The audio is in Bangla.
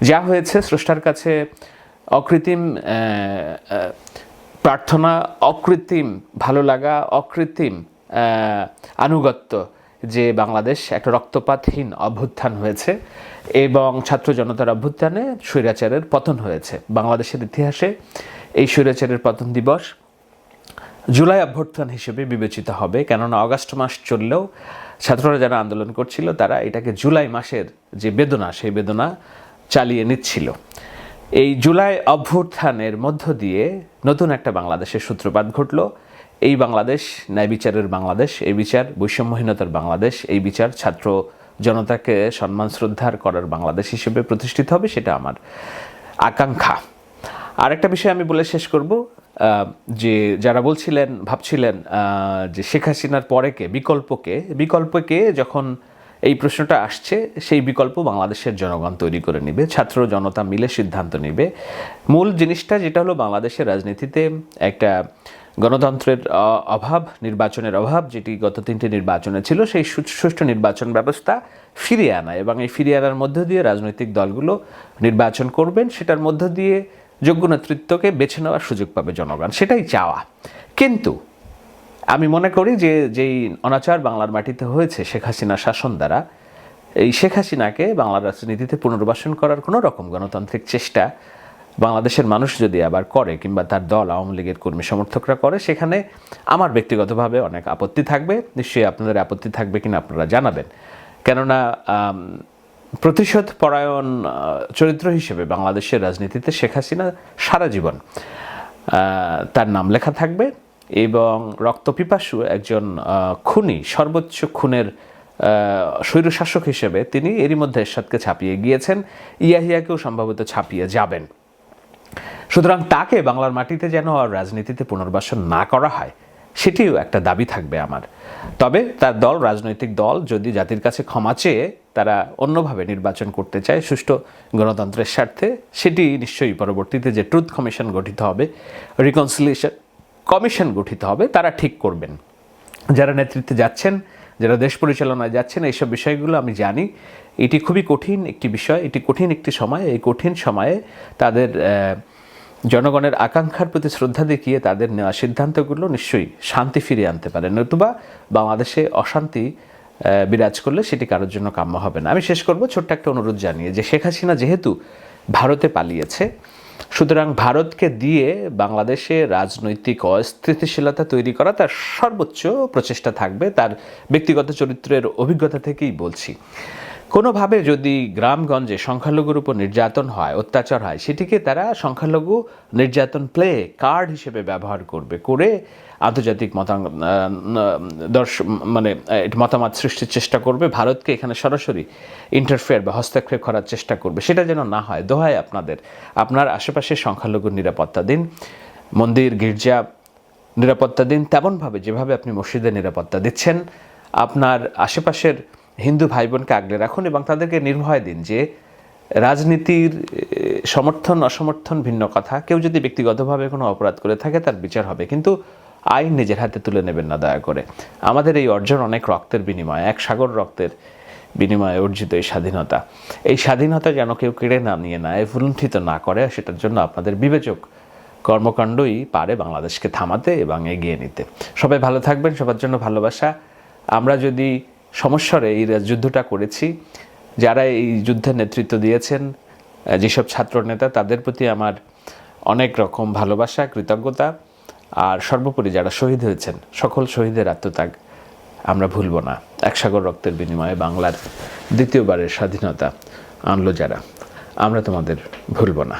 যা হয়েছে স্রষ্টার কাছে অকৃত্রিম প্রার্থনা, অকৃত্রিম ভালো লাগা, অকৃত্রিম আনুগত্য যে বাংলাদেশ একটা রক্তপাতহীন অভ্যুত্থান হয়েছে এবং ছাত্র জনতার অভ্যুত্থানে স্বৈরাচারের পতন হয়েছে। বাংলাদেশের ইতিহাসে এই স্বৈরাচারের পতন দিবস জুলাই অভ্যুত্থান হিসেবে বিবেচিত হবে, কেননা আগস্ট মাস চললেও ছাত্ররা যারা আন্দোলন করছিল তারা এটাকে জুলাই মাসের যে বেদনা সেই বেদনা চালিয়ে নিচ্ছিল। এই জুলাই অভ্যুত্থানের মধ্য দিয়ে নতুন একটা বাংলাদেশের সূত্রপাত ঘটল। এই বাংলাদেশ ন্যায় বিচারের বাংলাদেশ, এই বিচার বৈষম্যহীনতার বাংলাদেশ, এই বিচার ছাত্র জনতাকে সম্মান শ্রদ্ধার করার বাংলাদেশ হিসেবে প্রতিষ্ঠিত হবে, সেটা আমার আকাঙ্ক্ষা। আরেকটা বিষয় আমি বলে শেষ করব, যে যারা ভাবছিলেন যে শেখ হাসিনার পরে কে, বিকল্পকে যখন এই প্রশ্নটা আসছে, সেই বিকল্প বাংলাদেশের জনগণ তৈরি করে নেবে, ছাত্র জনতা মিলে সিদ্ধান্ত নেবে। মূল জিনিসটা যেটা হলো বাংলাদেশের রাজনীতিতে একটা গণতন্ত্রের অভাব, নির্বাচনের অভাব, যেটি গত 3টে নির্বাচনে ছিল, সেই সুষ্ঠু নির্বাচন ব্যবস্থা ফিরিয়ে আনা এবং এই ফিরিয়ে আনার মধ্য দিয়ে রাজনৈতিক দলগুলো নির্বাচন করবেন, সেটার মধ্য দিয়ে যোগ্য নেতৃত্বকে বেছে নেওয়ার সুযোগ পাবে জনগণ, সেটাই চাওয়া। কিন্তু আমি মনে করি যে যেই অনাচার বাংলার মাটিতে হয়েছে শেখ হাসিনার শাসন দ্বারা, এই শেখ হাসিনাকে বাংলার রাজনীতিতে পুনর্বাসন করার কোনো রকম গণতান্ত্রিক চেষ্টা বাংলাদেশের মানুষ যদি আবার করে, কিংবা তার দল আওয়ামী লীগের কর্মী সমর্থকরা করে, সেখানে আমার ব্যক্তিগতভাবে অনেক আপত্তি থাকবে। নিশ্চয়ই আপনাদের আপত্তি থাকবে কিনা আপনারা জানাবেন, কেননা প্রতিশোধ পরায়ণ চরিত্র হিসেবে বাংলাদেশের রাজনীতিতে শেখ হাসিনা সারা জীবন তার নাম লেখা থাকবে এবং রক্তপিপাসু একজন খুনি, সর্বোচ্চ খুনের স্বৈরশাসক হিসেবে তিনি এরই মধ্যে এরশাদকে ছাপিয়ে গিয়েছেন, ইয়াহিয়াকেও সম্ভবত ছাপিয়ে যাবেন। সুতরাং তাকে বাংলার মাটিতে যেন আর রাজনীতিতে পুনর্বাসন না করা হয়, সেটিও একটা দাবি থাকবে আমার। তবে তার দল, রাজনৈতিক দল যদি জাতির কাছে ক্ষমা চেয়ে তারা অন্যভাবে নির্বাচন করতে চায় সুষ্ঠু গণতন্ত্রের স্বার্থে, সেটি নিশ্চয়ই পরবর্তীতে যে ট্রুথ কমিশন গঠিত হবে, রিকনসিলিয়েশন কমিশন গঠিত হবে, তারা ঠিক করবেন। যারা নেতৃত্বে যাচ্ছেন, যারা দেশ পরিচালনায় যাচ্ছেন, এইসব বিষয়গুলো আমি জানি। এটি খুবই কঠিন একটি বিষয়, এটি কঠিন একটি সময়। এই কঠিন সময়ে তাদের জনগণের আকাঙ্ক্ষার প্রতি শ্রদ্ধা দেখিয়ে তাদের নেওয়া সিদ্ধান্তগুলো নিশ্চয়ই শান্তি ফিরিয়ে আনতে পারে, নতুবা বাংলাদেশে অশান্তি বিরাজ করলে সেটি কারোর জন্য কাম্য হবে না। আমি শেষ করব ছোট্ট একটা অনুরোধ জানিয়ে, যে শেখ হাসিনা যেহেতু ভারতে পালিয়েছে, সুতরাং ভারতকে দিয়ে বাংলাদেশে রাজনৈতিক অস্থিতিশীলতা তৈরি করা তার সর্বোচ্চ প্রচেষ্টা থাকবে। তার ব্যক্তিগত চরিত্রের অভিজ্ঞতা থেকেই বলছি। কোনোভাবে যদি গ্রামগঞ্জে সংখ্যালঘুর উপর নির্যাতন হয়, অত্যাচার হয়, সেটিকে তারা সংখ্যালঘু নির্যাতন প্লে কার্ড হিসেবে ব্যবহার করে আন্তর্জাতিক মতামত সৃষ্টির চেষ্টা করবে, ভারতকে এখানে সরাসরি ইন্টারফেয়ার বা হস্তক্ষেপ করার চেষ্টা করবে। সেটা যেন না হয়। দোহাই আপনার আশেপাশে সংখ্যালঘুর নিরাপত্তা দিন, মন্দির গির্জা নিরাপত্তা দিন তেমনভাবে যেভাবে আপনি মসজিদের নিরাপত্তা দিচ্ছেন। আপনার আশেপাশের হিন্দু ভাই বোনকে আগলে রাখুন এবং তাদেরকে নির্ভয় দিন যে রাজনীতির সমর্থন অসমর্থন ভিন্ন কথা, কেউ যদি ব্যক্তিগতভাবে কোনো অপরাধ করে থাকে তার বিচার হবে, কিন্তু আইন নিজের হাতে তুলে নেবেন না দয়া করে। আমাদের এই অর্জন অনেক রক্তের বিনিময়ে, এক সাগর রক্তের বিনিময়ে অর্জিত এই স্বাধীনতা যেন কেউ কেড়ে না নিয়ে নেয়, ভুলুণ্ঠিত না করে, সেটার জন্য আপনাদের বিবেচক কর্মকাণ্ডই পারে বাংলাদেশকে থামাতে এবং এগিয়ে নিতে। সবাই ভালো থাকবেন, সবার জন্য ভালোবাসা। আমরা যদি সমস্যারে এই যুদ্ধটা করেছি, যারা এই যুদ্ধের নেতৃত্ব দিয়েছেন, যেসব ছাত্র নেতা, তাদের প্রতি আমার অনেক রকম ভালোবাসা, কৃতজ্ঞতা। আর সর্বোপরি যারা শহীদ হয়েছেন, সকল শহীদের আত্মত্যাগ আমরা ভুলব না। এক সাগর রক্তের বিনিময়ে বাংলার দ্বিতীয়বারের স্বাধীনতা আনলো যারা, আমরা তোমাদের ভুলব না।